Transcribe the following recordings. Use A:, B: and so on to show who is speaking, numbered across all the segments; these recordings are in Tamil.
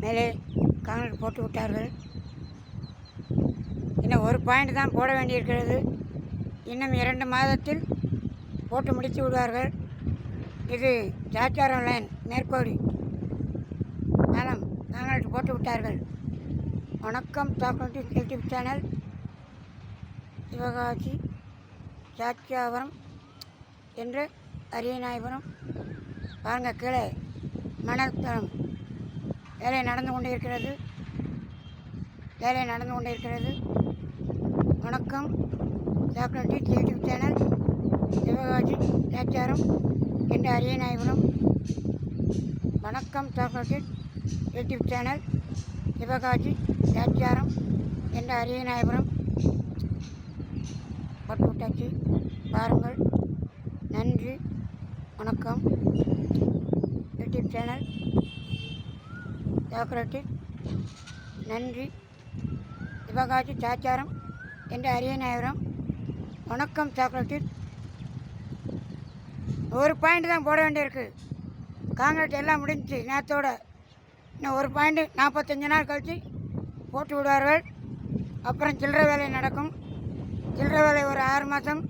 A: மேலே காங்கிரஸ் போட்டு விட்டார்கள். இன்னும் ஒரு பாயிண்ட் தான் போட வேண்டியிருக்கிறது. இன்னும் 2 மாதத்தில் போட்டு முடித்து விடுவார்கள். இது ஜாச்சாரம் லைன் மேற்கோடி மேலம் காங்கிரஸ் போட்டு விட்டார்கள். வணக்கம் தாக்கல் யூடியூப் சேனல். சிவகாசி சாட்சியாபுரம் என்று அரியநாயபுரம் பாருங்கள். கீழே மணல் தளம் வேலை நடந்து கொண்டிருக்கிறது. வணக்கம் சாக்லேட் யூடியூப் சேனல். சிவகாசி சாட்சியாரம் என்று அரியநாயபுரம். வணக்கம் சாக்லேட் யூடியூப் சேனல். சிவகாசி சாட்சியாரம் என்று அரியநாயபுரம் போட்டு விட்டாச்சு. பாருங்கள். நன்றி. வணக்கம் யூடியூப் சேனல் சாக்லேட். நன்றி. சிவகாசி சாச்சாரம் என்று அரியநாயபுரம். வணக்கம் சாக்லேட். ஒரு பாயிண்ட் தான் போட வேண்டியிருக்கு. காங்கிரஸ் எல்லாம் முடிஞ்சு நேரத்தோட. இன்னும் ஒரு பாயிண்ட் 45 நாள் கழித்து போட்டு விடுவார்கள். அப்புறம் சில்லறை வேலை நடக்கும். சில்லறை வேலை ஒரு 6 மாதம்.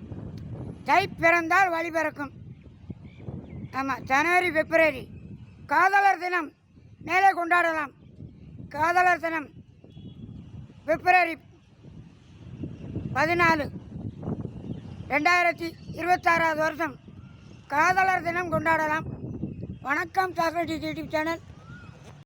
A: தை பிறந்தால் வழி பிறக்கும். ஆமாம், ஜனவரி பிப்ரவரி காதலர் தினம் மேலே கொண்டாடலாம். காதலர் தினம் பிப்ரவரி 14 2026 வருஷம் காதலர் தினம் கொண்டாடலாம். வணக்கம் சாக்லேட் யூடியூப் சேனல்.